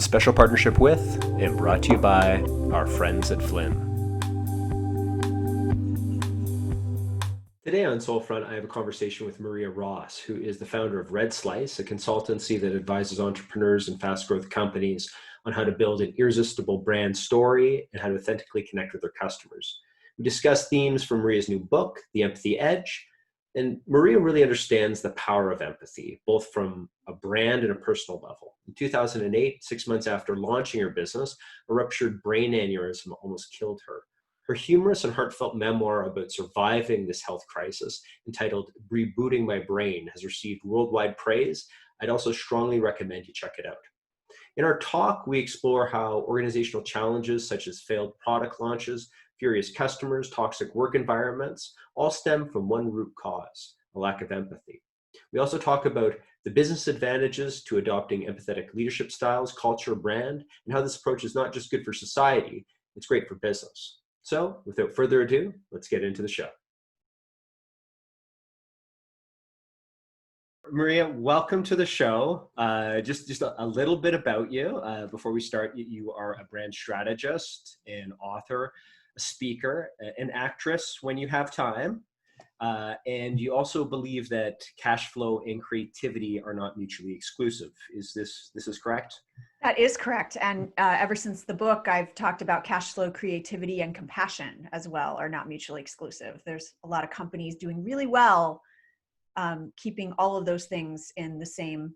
special partnership with and brought to you by our friends at FLYN. Today on Soulfront, I have a conversation with Maria Ross, who is the founder of Red Slice, a consultancy that advises entrepreneurs and fast growth companies on how to build an irresistible brand story and how to authentically connect with their customers. We discuss themes from Maria's new book, The Empathy Edge, and Maria really understands the power of empathy, both from a brand and a personal level. In 2008, 6 months after launching her business, a ruptured brain aneurysm almost killed her. Her humorous and heartfelt memoir about surviving this health crisis, entitled Rebooting My Brain, has received worldwide praise. I'd also strongly recommend you check it out. In our talk, we explore how organizational challenges such as failed product launches, furious customers, toxic work environments, all stem from one root cause, a lack of empathy. We also talk about the business advantages to adopting empathetic leadership styles, culture, brand, and how this approach is not just good for society, it's great for business. So, without further ado, let's get into the show. Maria, welcome to the show. Just a little bit about you. Before we start, you are a brand strategist, an author, a speaker, an actress when you have time. And you also believe that cash flow and creativity are not mutually exclusive. This is correct? That is correct. And ever since the book, I've talked about cash flow, creativity, and compassion as well are not mutually exclusive. There's a lot of companies doing really well keeping all of those things in the same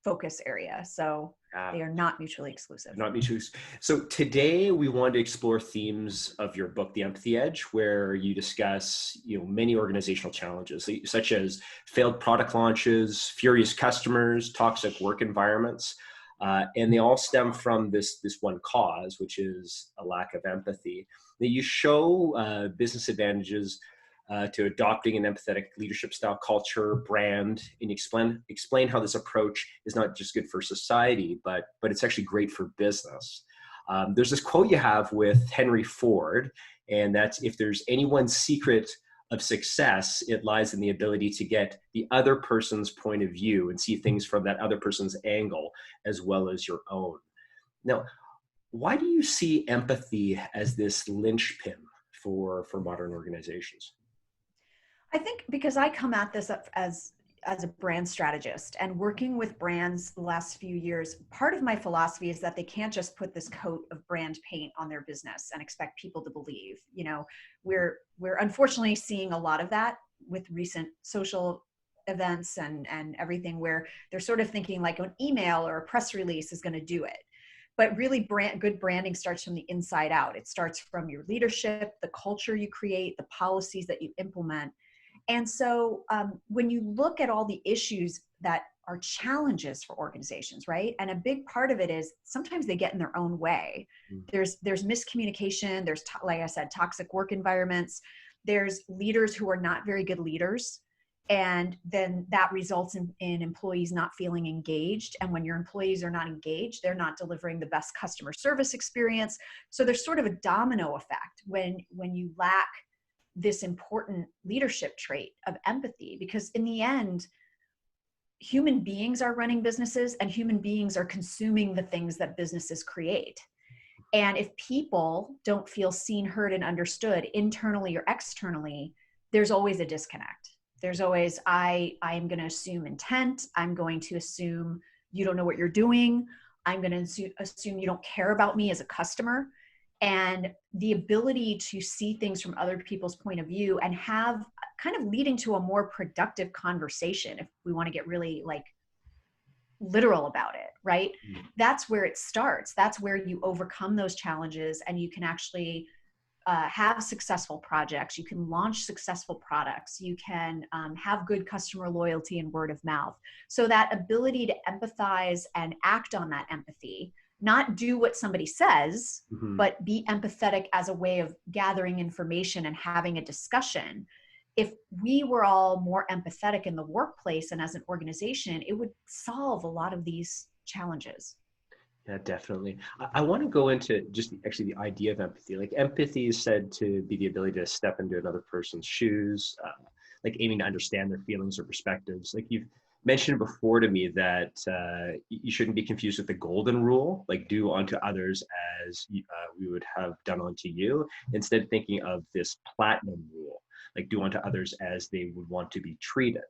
focus area. So they are not mutually exclusive. Not mutually. So today we want to explore themes of your book, The Empathy Edge, where you discuss many organizational challenges, such as failed product launches, furious customers, toxic work environments. And they all stem from this one cause, which is a lack of empathy. That you show business advantages to adopting an empathetic leadership style, culture, brand, and explain how this approach is not just good for society, but it's actually great for business. There's this quote you have with Henry Ford, and that's, if there's any one secret of success, it lies in the ability to get the other person's point of view and see things from that other person's angle as well as your own. Now, why do you see empathy as this linchpin for modern organizations? I think because I come at this as a brand strategist, and working with brands the last few years, part of my philosophy is that they can't just put this coat of brand paint on their business and expect people to believe. We're unfortunately seeing a lot of that with recent social events and everything, where they're sort of thinking like an email or a press release is going to do it. But really, good branding starts from the inside out. It starts from your leadership, the culture you create, the policies that you implement. And so when you look at all the issues that are challenges for organizations, right? And a big part of it is sometimes they get in their own way. There's miscommunication. There's, like I said, toxic work environments. There's leaders who are not very good leaders. And then that results in employees not feeling engaged. And when your employees are not engaged, they're not delivering the best customer service experience. So there's sort of a domino effect when you lack this important leadership trait of empathy, because in the end, human beings are running businesses and human beings are consuming the things that businesses create. And if people don't feel seen, heard, and understood internally or externally, there's always a disconnect. There's always, I am going to assume intent. I'm going to assume you don't know what you're doing. I'm going to assume you don't care about me as a customer. And the ability to see things from other people's point of view and have kind of leading to a more productive conversation, if we want to get really like literal about it, right? That's where it starts. That's where you overcome those challenges and you can actually have successful projects. You can launch successful products. You can have good customer loyalty and word of mouth. So that ability to empathize and act on that empathy, not do what somebody says, but be empathetic as a way of gathering information and having a discussion. If we were all more empathetic in the workplace and as an organization, it would solve a lot of these challenges. Yeah, definitely. I want to go into just actually the idea of empathy. Like, empathy is said to be the ability to step into another person's shoes, like aiming to understand their feelings or perspectives. Like, you've mentioned before to me that you shouldn't be confused with the golden rule, like do unto others as we would have done unto you. Instead, thinking of this platinum rule, like do unto others as they would want to be treated.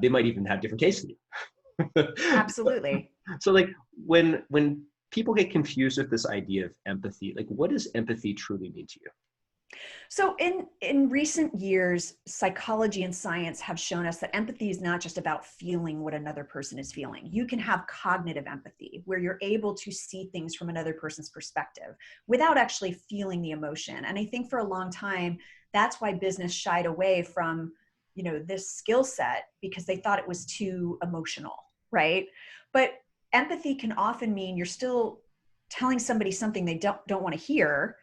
They might even have different tastes than you. Absolutely. So like when people get confused with this idea of empathy, like what does empathy truly mean to you? So in recent years, psychology and science have shown us that empathy is not just about feeling what another person is feeling. You can have cognitive empathy where you're able to see things from another person's perspective without actually feeling the emotion. And I think for a long time, that's why business shied away from, this skill set, because they thought it was too emotional, right? But empathy can often mean you're still telling somebody something they don't want to hear,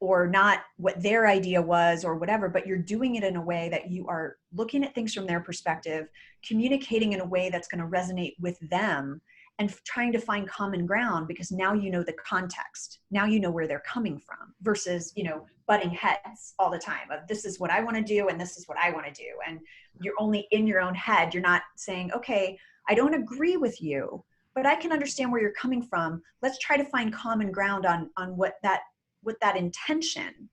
or not what their idea was or whatever, but you're doing it in a way that you are looking at things from their perspective, communicating in a way that's going to resonate with them, and trying to find common ground, because now you know the context. Now you know where they're coming from versus, butting heads all the time of this is what I want to do and this is what I want to do. And you're only in your own head. You're not saying, okay, I don't agree with you, but I can understand where you're coming from. Let's try to find common ground on what that intention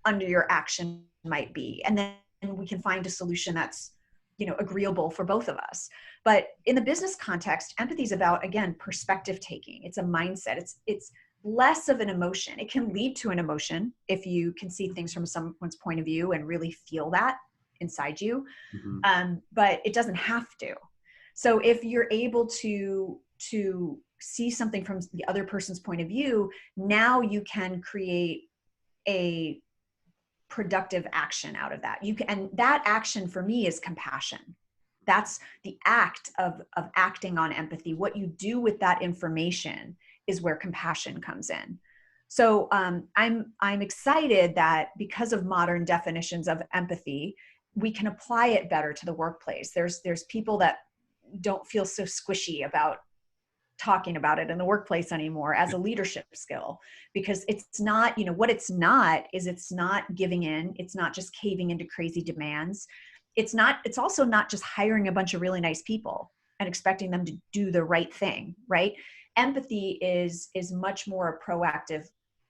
under your action might be. And then we can find a solution that's, agreeable for both of us. But in the business context, empathy is about, again, perspective taking. It's a mindset. It's less of an emotion. It can lead to an emotion if you can see things from someone's point of view and really feel that inside you. But it doesn't have to. So if you're able to see something from the other person's point of view, now you can create a productive action out of that. And that action for me is compassion. That's the act of acting on empathy. What you do with that information is where compassion comes in. So I'm excited that because of modern definitions of empathy, we can apply it better to the workplace. There's people that don't feel so squishy about talking about it in the workplace anymore as a leadership skill, because it's not, what it's not giving in. It's not just caving into crazy demands. It's also not just hiring a bunch of really nice people and expecting them to do the right thing, right? Empathy is much more a proactive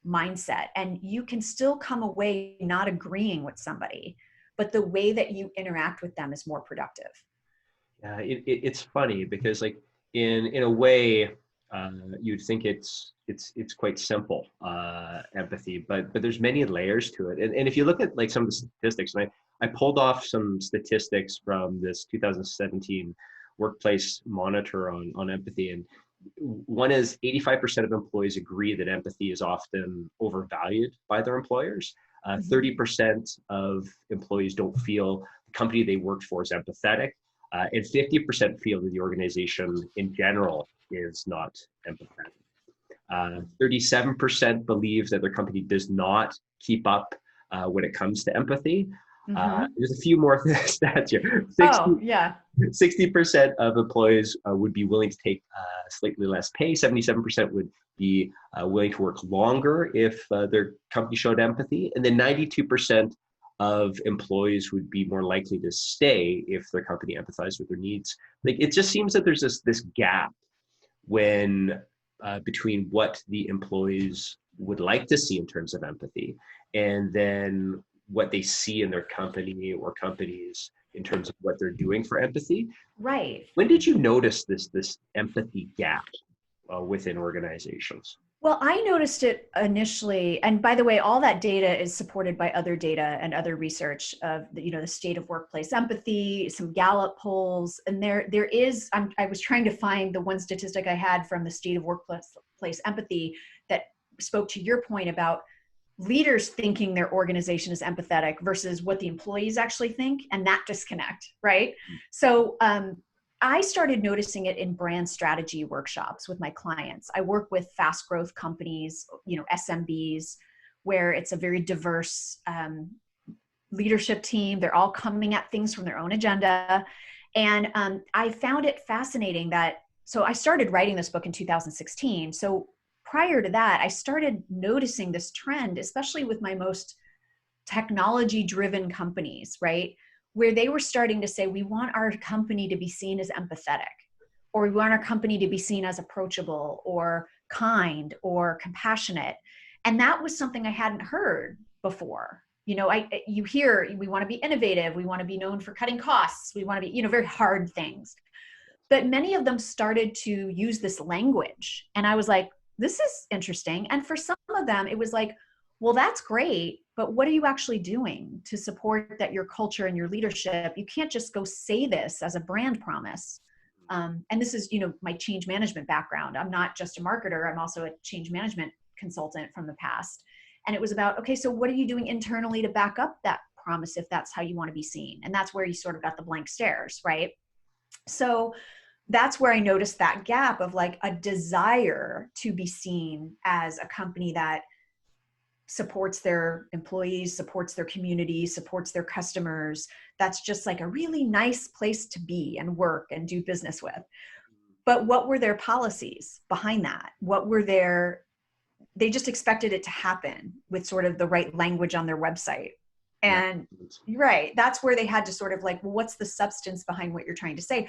mindset, and you can still come away not agreeing with somebody, but the way that you interact with them is more productive. Yeah, it's funny because like in a way, you'd think it's quite simple, empathy, but there's many layers to it. And if you look at like some of the statistics, and I pulled off some statistics from this 2017 workplace monitor on empathy, and one is 85% of employees agree that empathy is often overvalued by their employers. 30% of employees don't feel the company they worked for is empathetic. And 50% feel that the organization in general is not empathetic. 37% believe that their company does not keep up when it comes to empathy. There's a few more stats here. 60% of employees would be willing to take slightly less pay. 77% would be willing to work longer if their company showed empathy. And then 92% of employees would be more likely to stay if their company empathized with their needs. Like it just seems that there's this gap when between what the employees would like to see in terms of empathy and then what they see in their company or companies in terms of what they're doing for empathy. Right. When did you notice this empathy gap within organizations? Well, I noticed it initially, and by the way, all that data is supported by other data and other research of the state of workplace empathy, some Gallup polls, and there is. I was trying to find the one statistic I had from the state of workplace empathy that spoke to your point about leaders thinking their organization is empathetic versus what the employees actually think, and that disconnect, right? So I started noticing it in brand strategy workshops with my clients. I work with fast growth companies, SMBs, where it's a very diverse leadership team. They're all coming at things from their own agenda. And I found it fascinating so I started writing this book in 2016. So prior to that, I started noticing this trend, especially with my most technology-driven companies, right? where they were starting to say, we want our company to be seen as empathetic, or we want our company to be seen as approachable or kind or compassionate. And that was something I hadn't heard before. You know, you hear, we want to be innovative. We want to be known for cutting costs. We want to be, you know, very hard things. But many of them started to use this language. And I was like, this is interesting. And for some of them, it was like, well, that's great, but what are you actually doing to support that your culture and your leadership? You can't just go say this as a brand promise. And this is, you know, my change management background. I'm not just a marketer. I'm also a change management consultant from the past. And it was about, okay, so what are you doing internally to back up that promise if that's how you want to be seen? And that's where you sort of got the blank stares, right? So that's where I noticed that gap of like a desire to be seen as a company that supports their employees, supports their community, supports their customers. That's just like a really nice place to be and work and do business with. But what were their policies behind that? What were they just expected it to happen with sort of the right language on their website. And right, that's where they had to sort of like, well, what's the substance behind what you're trying to say?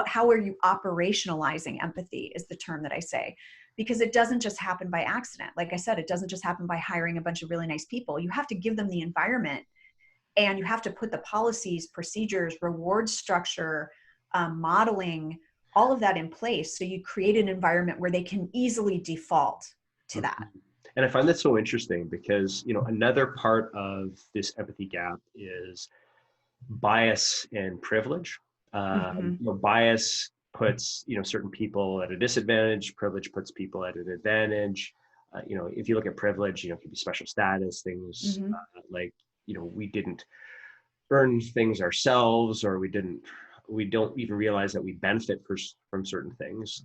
How are you operationalizing empathy is the term that I say. Because it doesn't just happen by accident. Like I said, it doesn't just happen by hiring a bunch of really nice people. You have to give them the environment, and you have to put the policies, procedures, reward structure, modeling, all of that in place. So you create an environment where they can easily default to that. And I find that so interesting because, you know, another part of this empathy gap is bias and privilege. You know, bias puts, you know, certain people at a disadvantage. Privilege puts people at an advantage. You know, if you look at privilege, you know, it could be special status, things like, you know, we didn't earn things ourselves, or we don't even realize that we benefit from certain things.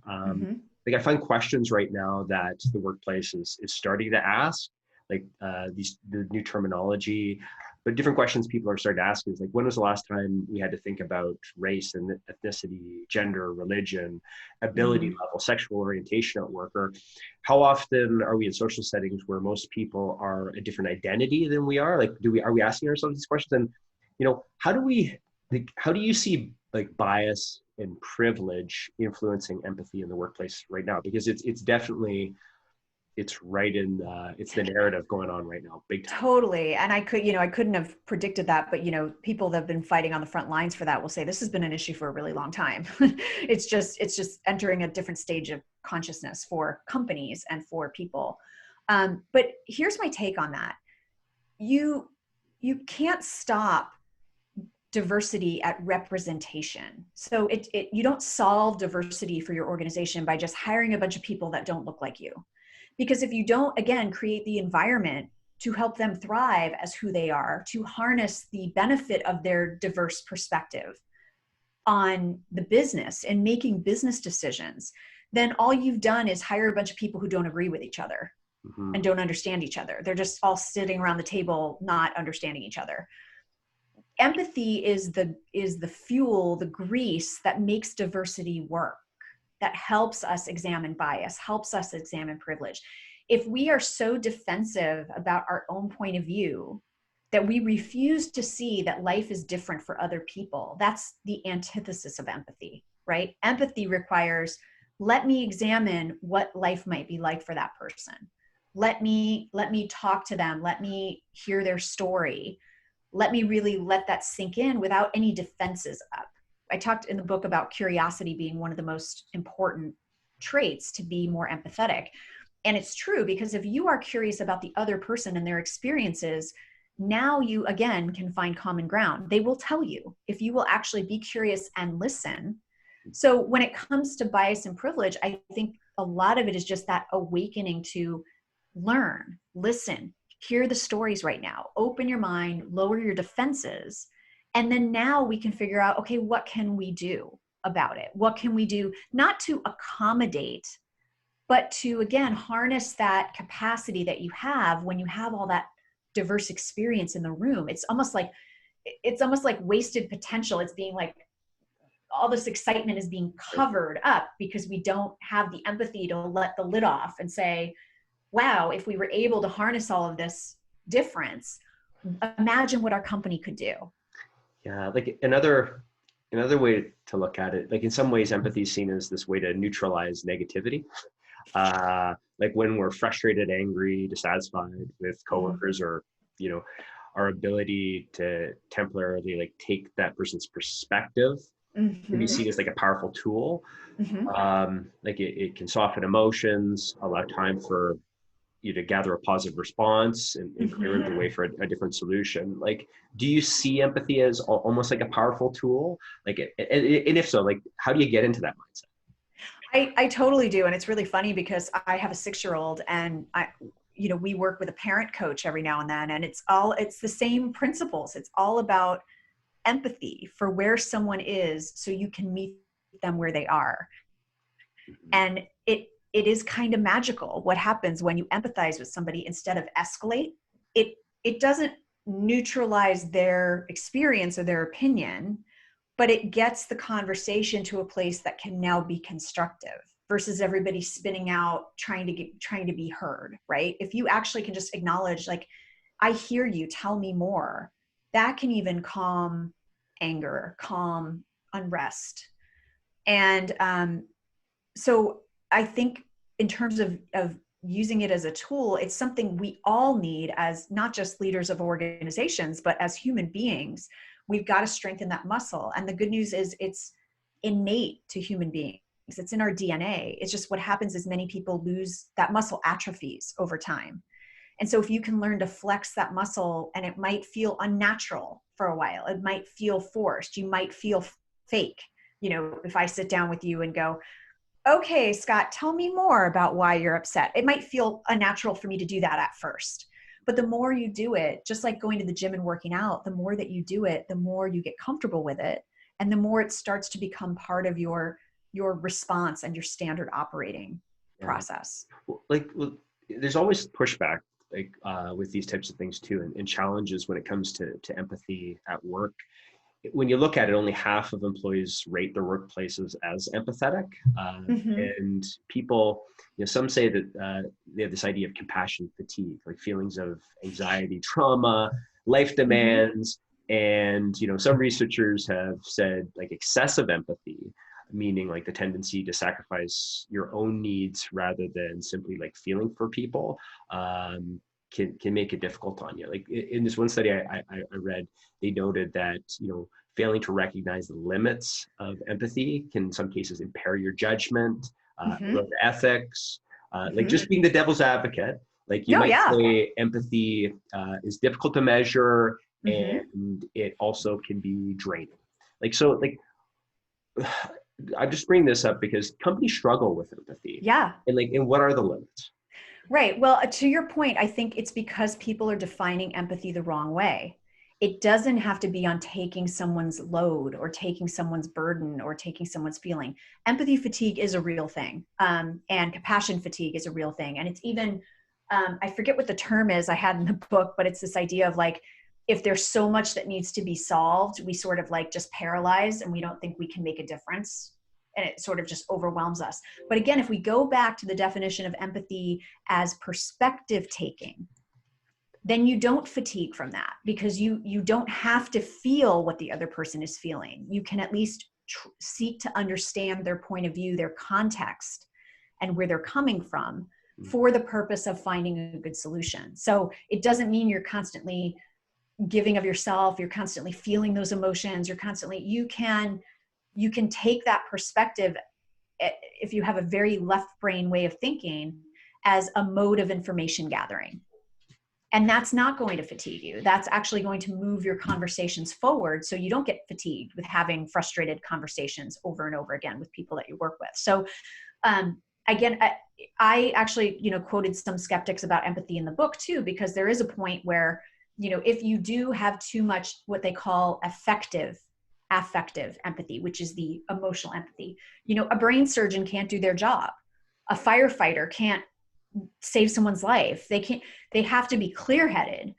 Like I find questions right now that the workplace is starting to ask, like the new terminology, but different questions people are starting to ask is like, when was the last time we had to think about race and ethnicity, gender, religion, ability level, sexual orientation at work? Or how often are we in social settings where most people are a different identity than we are? Like, are we asking ourselves these questions? And, you know, how do you see like bias and privilege influencing empathy in the workplace right now? Because it's definitely, it's right in it's the narrative going on right now, big time. Totally. And I couldn't have predicted that, but, you know, people that have been fighting on the front lines for that will say this has been an issue for a really long time. It's just entering a different stage of consciousness for companies and for people. But here's my take on that. You can't stop diversity at representation. So you don't solve diversity for your organization by just hiring a bunch of people that don't look like you. Because if you don't, again, create the environment to help them thrive as who they are, to harness the benefit of their diverse perspective on the business and making business decisions, then all you've done is hire a bunch of people who don't agree with each other and don't understand each other. They're just all sitting around the table, not understanding each other. Empathy is the fuel, the grease that makes diversity work, that helps us examine bias, helps us examine privilege. If we are so defensive about our own point of view that we refuse to see that life is different for other people, that's the antithesis of empathy, right? Empathy requires, let me examine what life might be like for that person. Let me talk to them. Let me hear their story. Let me really let that sink in without any defenses up. I talked in the book about curiosity being one of the most important traits to be more empathetic. And it's true, because if you are curious about the other person and their experiences, now you, again, can find common ground. They will tell you if you will actually be curious and listen. So when it comes to bias and privilege, I think a lot of it is just that awakening to learn, listen, hear the stories right now, open your mind, lower your defenses. And then now we can figure out, okay, what can we do about it? What can we do not to accommodate, but to, again, harness that capacity that you have when you have all that diverse experience in the room. It's almost like wasted potential. It's being like, all this excitement is being covered up because we don't have the empathy to let the lid off and say, wow, if we were able to harness all of this difference, imagine what our company could do. Yeah, like another way to look at it, like in some ways, empathy is seen as this way to neutralize negativity. Like when we're frustrated, angry, dissatisfied with coworkers, or you know, our ability to temporarily like take that person's perspective can be Mm-hmm. seen as like a powerful tool. Mm-hmm. Like it can soften emotions, allow time for you to gather a positive response and clear Mm-hmm. the way for a different solution. Like, do you see empathy as almost like a powerful tool? Like, and if so, like, how do you get into that mindset? I totally do. And it's really funny because I have a 6-year-old and we work with a parent coach every now and then, and it's the same principles. It's all about empathy for where someone is so you can meet them where they are. Mhm. And it is kind of magical what happens when you empathize with somebody instead of escalate. It doesn't neutralize their experience or their opinion, but it gets the conversation to a place that can now be constructive versus everybody spinning out trying to be heard, right? If you actually can just acknowledge, like, I hear you, tell me more, that can even calm anger, calm unrest. And so I think in terms of using it as a tool, it's something we all need as not just leaders of organizations, but as human beings. We've got to strengthen that muscle. And the good news is it's innate to human beings. It's in our DNA. It's just what happens is many people lose that muscle, atrophies over time. And so if you can learn to flex that muscle, and it might feel unnatural for a while, it might feel forced, you might feel fake. If I sit down with you and go, okay, Scott, tell me more about why you're upset. It might feel unnatural for me to do that at first. But the more you do it, just like going to the gym and working out, the more that you do it, the more you get comfortable with it. And the more it starts to become part of your response and your standard operating Yeah. process. Well, there's always pushback like with these types of things too, and challenges when it comes to empathy at work. When you look at it, only half of employees rate their workplaces as empathetic, Mm-hmm. and people, some say that they have this idea of compassion fatigue, like feelings of anxiety, trauma, life Mm-hmm. demands, and some researchers have said like excessive empathy, meaning like the tendency to sacrifice your own needs rather than simply like feeling for people, can make it difficult on you. Like in this one study I read, they noted that failing to recognize the limits of empathy can in some cases impair your judgment, Mm-hmm. erode ethics. Like Mm-hmm. just being the devil's advocate, like you No, might yeah. say empathy is difficult to measure, Mm-hmm. and it also can be draining. Like so, like I'm just bringing this up because companies struggle with empathy, Yeah. and what are the limits? Right. Well, to your point, I think it's because people are defining empathy the wrong way. It doesn't have to be on taking someone's load or taking someone's burden or taking someone's feeling. Empathy fatigue is a real thing. And compassion fatigue is a real thing. And it's even, I forget what the term is I had in the book, but it's this idea of like, if there's so much that needs to be solved, we sort of like just paralyze and we don't think we can make a difference. And it sort of just overwhelms us. But again, if we go back to the definition of empathy as perspective taking, then you don't fatigue from that because you don't have to feel what the other person is feeling. You can at least seek to understand their point of view, their context, and where they're coming from for the purpose of finding a good solution. So it doesn't mean you're constantly giving of yourself, you're constantly feeling those emotions, you can take that perspective, if you have a very left brain way of thinking, as a mode of information gathering. And that's not going to fatigue you. That's actually going to move your conversations forward so you don't get fatigued with having frustrated conversations over and over again with people that you work with. So again, I actually, quoted some skeptics about empathy in the book too, because there is a point where, if you do have too much what they call affective empathy, which is the emotional empathy, a brain surgeon can't do their job. A firefighter can't save someone's life. They have to be clear-headed,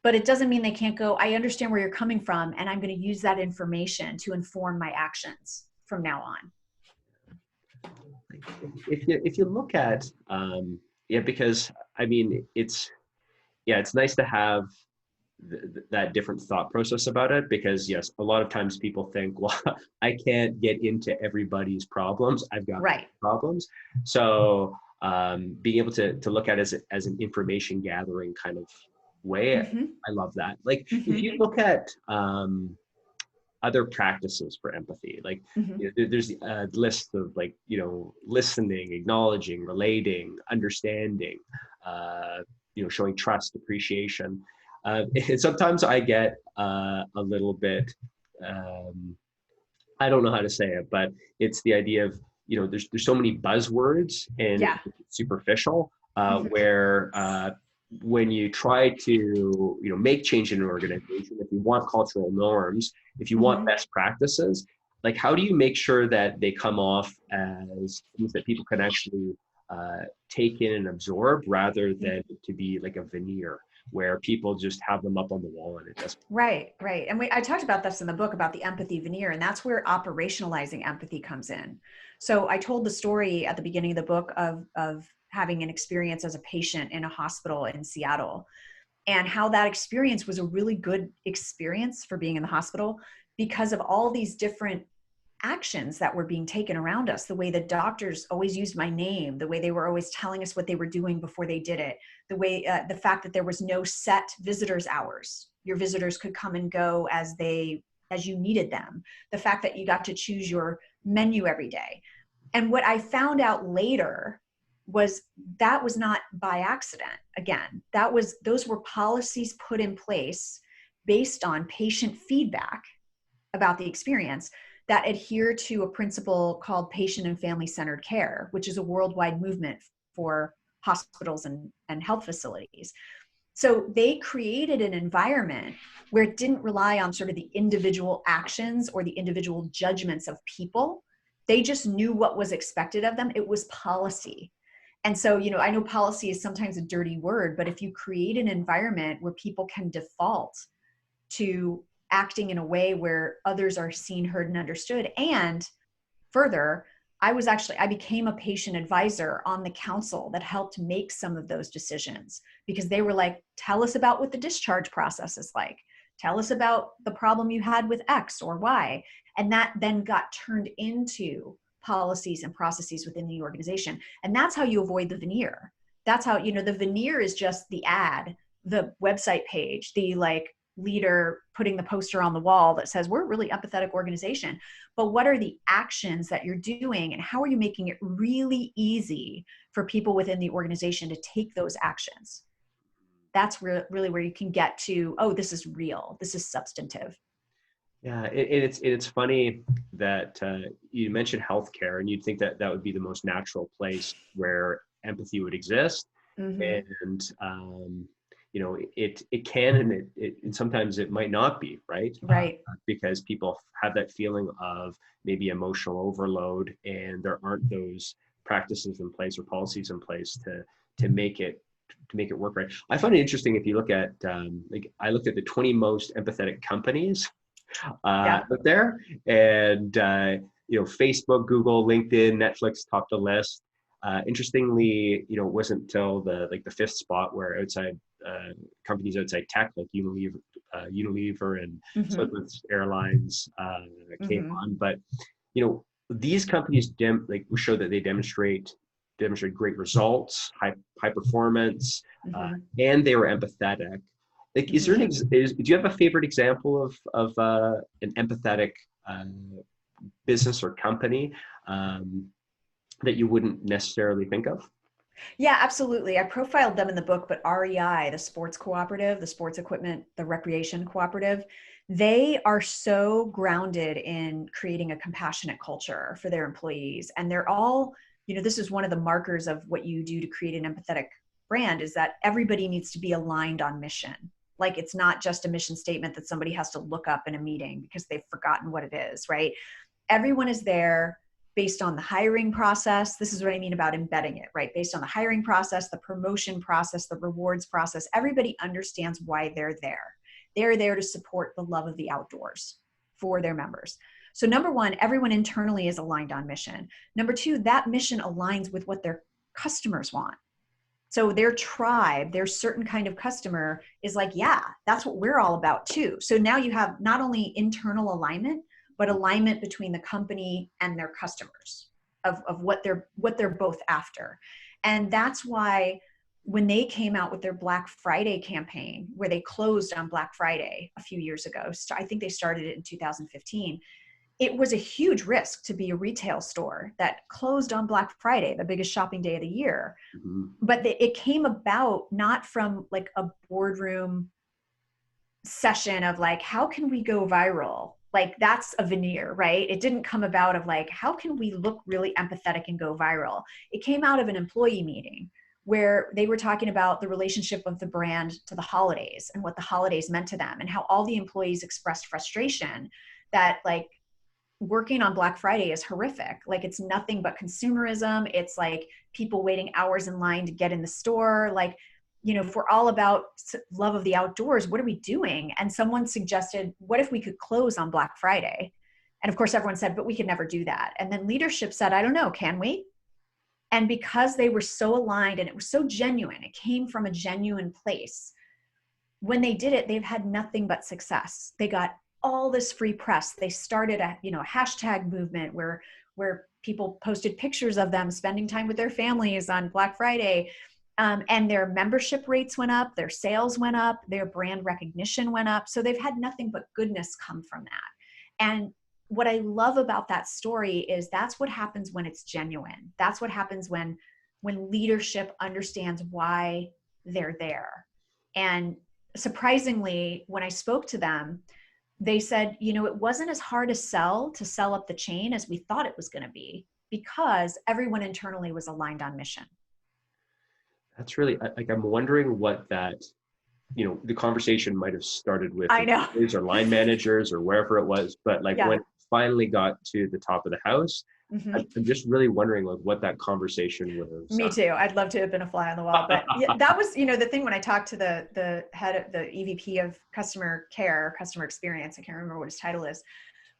but it doesn't mean they can't go, I understand where you're coming from, and I'm going to use that information to inform my actions from now on. If you look at yeah, because I mean it's nice to have that different thought process about it, because yes, a lot of times people think, well, I can't get into everybody's problems. I've got Right. problems. So being able to look at it as an information gathering kind of way, Mm-hmm. I love that. Like if Mm-hmm. you look at other practices for empathy, like Mm-hmm. there's a list of like, listening, acknowledging, relating, understanding, showing trust, appreciation. And sometimes I get a little bit, I don't know how to say it, but it's the idea of, there's so many buzzwords and Yeah. it's superficial, Mm-hmm. where when you try to, make change in an organization, if you want cultural norms, if you want Mm-hmm. best practices, like how do you make sure that they come off as things that people can actually take in and absorb, rather than to be like a veneer where people just have them up on the wall and it doesn't. Right, right. And I talked about this in the book about the empathy veneer, and that's where operationalizing empathy comes in. So I told the story at the beginning of the book of having an experience as a patient in a hospital in Seattle, and how that experience was a really good experience for being in the hospital because of all these different actions that were being taken around us, the way the doctors always used my name, the way they were always telling us what they were doing before they did it, the way the fact that there was no set visitors hours. Your visitors could come and go as you needed them, the fact that you got to choose your menu every day. And what I found out later was that was not by accident. Again, those were policies put in place based on patient feedback about the experience that adhere to a principle called patient and family-centered care, which is a worldwide movement for hospitals and health facilities. So they created an environment where it didn't rely on sort of the individual actions or the individual judgments of people. They just knew what was expected of them. It was policy. And so, I know policy is sometimes a dirty word, but if you create an environment where people can default to acting in a way where others are seen, heard, and understood. And further, I became a patient advisor on the council that helped make some of those decisions, because they were like, tell us about what the discharge process is like. Tell us about the problem you had with X or Y. And that then got turned into policies and processes within the organization. And that's how you avoid the veneer. That's how, the veneer is just the ad, the website page, the leader putting the poster on the wall that says we're a really empathetic organization. But what are the actions that you're doing, and how are you making it really easy for people within the organization to take those actions? That's really where you can get to, oh, this is real, this is substantive. Yeah, it's funny that you mentioned healthcare, and you'd think that that would be the most natural place where empathy would exist, Mm-hmm. and it can, and and sometimes it might not be, right? Right. Because people have that feeling of maybe emotional overload, and there aren't those practices in place or policies in place to make it work right. I find it interesting if you look at like I looked at the 20 most empathetic companies Yeah. out there, and Facebook, Google, LinkedIn, Netflix topped the list. Interestingly, it wasn't until the fifth spot where outside companies outside tech like Unilever and Mm-hmm. Southwest Airlines came Mm-hmm. on. But these companies show that they demonstrate great results, high performance, Mm-hmm. and they were empathetic. Like, is there Mm-hmm. do you have a favorite example of an empathetic business or company that you wouldn't necessarily think of? Yeah, absolutely. I profiled them in the book, but REI, the sports cooperative, the sports equipment, the recreation cooperative, they are so grounded in creating a compassionate culture for their employees. And they're all, this is one of the markers of what you do to create an empathetic brand, is that everybody needs to be aligned on mission. Like, it's not just a mission statement that somebody has to look up in a meeting because they've forgotten what it is, right? Everyone is there based on the hiring process. This is what I mean about embedding it, right? Based on the hiring process, the promotion process, the rewards process, everybody understands why they're there. They're there to support the love of the outdoors for their members. So number one, everyone internally is aligned on mission. Number two, that mission aligns with what their customers want. So their tribe, their certain kind of customer is like, yeah, that's what we're all about too. So now you have not only internal alignment, but alignment between the company and their customers of what they're both after. And that's why when they came out with their Black Friday campaign, where they closed on Black Friday a few years ago, I think they started it in 2015. It was a huge risk to be a retail store that closed on Black Friday, the biggest shopping day of the year. Mm-hmm. But it came about not from like a boardroom session of like, how can we go viral? Like that's a veneer, right? It didn't come about of like, how can we look really empathetic and go viral? It came out of an employee meeting where they were talking about the relationship of the brand to the holidays and what the holidays meant to them, and how all the employees expressed frustration that like working on Black Friday is horrific. Like it's nothing but consumerism. It's like people waiting hours in line to get in the store. Like, you know, if we're all about love of the outdoors, what are we doing? And someone suggested, what if we could close on Black Friday? And of course, everyone said, but we could never do that. And then leadership said, I don't know, can we? And because they were so aligned and it was so genuine, it came from a genuine place. When they did it, they've had nothing but success. They got all this free press. They started a hashtag movement where people posted pictures of them spending time with their families on Black Friday. And their membership rates went up, their sales went up, their brand recognition went up. So they've had nothing but goodness come from that. And what I love about that story is that's what happens when it's genuine. That's what happens when leadership understands why they're there. And surprisingly, when I spoke to them, they said, it wasn't as hard to sell up the chain as we thought it was going to be, because everyone internally was aligned on mission. That's really, like, I'm wondering what that, the conversation might have started with I know. or line managers or wherever it was, but like Yeah. when it finally got to the top of the house, Mm-hmm. I'm just really wondering like what that conversation was. Me too. I'd love to have been a fly on the wall, but yeah, that was, the thing when I talked to the head of the EVP of customer care, customer experience, I can't remember what his title is,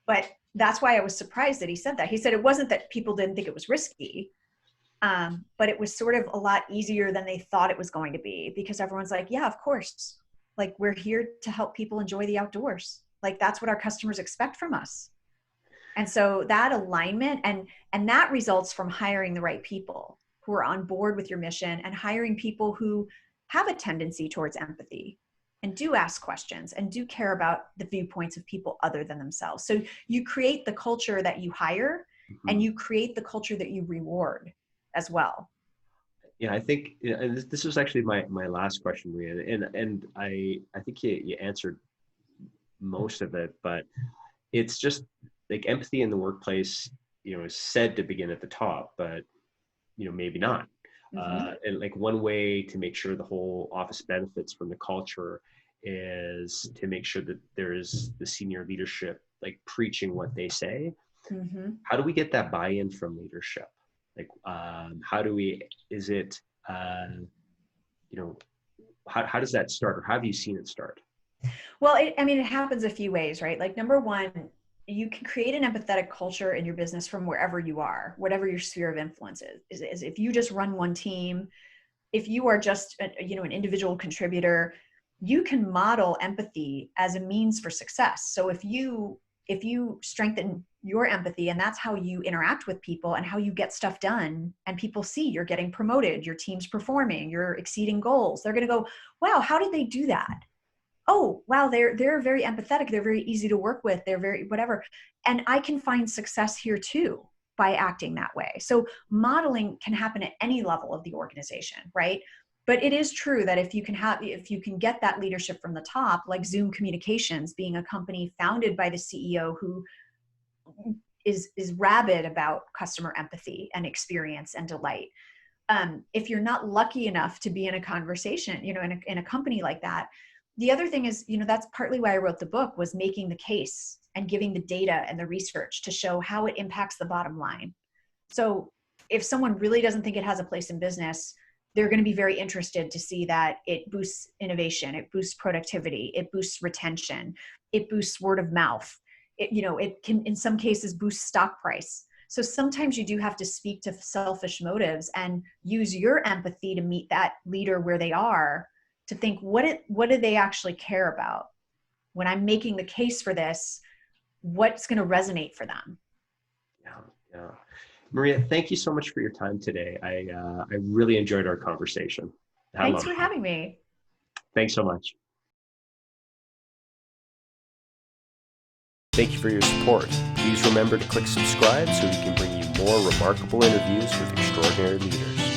but that's why I was surprised that he said that. He said it wasn't that people didn't think it was risky, but it was sort of a lot easier than they thought it was going to be, because everyone's like, yeah, of course. Like, we're here to help people enjoy the outdoors. Like, that's what our customers expect from us. And so that alignment and that results from hiring the right people who are on board with your mission, and hiring people who have a tendency towards empathy and do ask questions and do care about the viewpoints of people other than themselves. So you create the culture that you hire, Mm-hmm. and you create the culture that you reward as well. Yeah, I think, and this was actually my last question, Maria, and I think you answered most of it, but it's just like empathy in the workplace, is said to begin at the top, but maybe not. Mm-hmm. And like one way to make sure the whole office benefits from the culture is to make sure that there is the senior leadership like preaching what they say. Mm-hmm. How do we get that buy-in from leadership? Like, how do we, is it, how does that start, or how have you seen it start? Well, it happens a few ways, right? Like, number one, you can create an empathetic culture in your business from wherever you are, whatever your sphere of influence is. If you just run one team, if you are just, an individual contributor, you can model empathy as a means for success. So if you strengthen your empathy, and that's how you interact with people and how you get stuff done, and people see you're getting promoted, your team's performing, you're exceeding goals, they're going to go, wow, how did they do that? Oh, wow, they're very empathetic. They're very easy to work with. They're very whatever. And I can find success here too by acting that way. So modeling can happen at any level of the organization, right? But it is true that if you can get that leadership from the top, like Zoom Communications being a company founded by the CEO who is rabid about customer empathy and experience and delight. If you're not lucky enough to be in a conversation, in a company like that, the other thing is, that's partly why I wrote the book, was making the case and giving the data and the research to show how it impacts the bottom line. So if someone really doesn't think it has a place in business, they're going to be very interested to see that it boosts innovation, it boosts productivity, it boosts retention, it boosts word of mouth. It can, in some cases, boost stock price. So sometimes you do have to speak to selfish motives and use your empathy to meet that leader where they are, to think, what do they actually care about? When I'm making the case for this, what's going to resonate for them? Yeah. Maria, thank you so much for your time today. I really enjoyed our conversation. Thanks for having me. Thanks so much. Thank you for your support. Please remember to click subscribe so we can bring you more remarkable interviews with extraordinary leaders.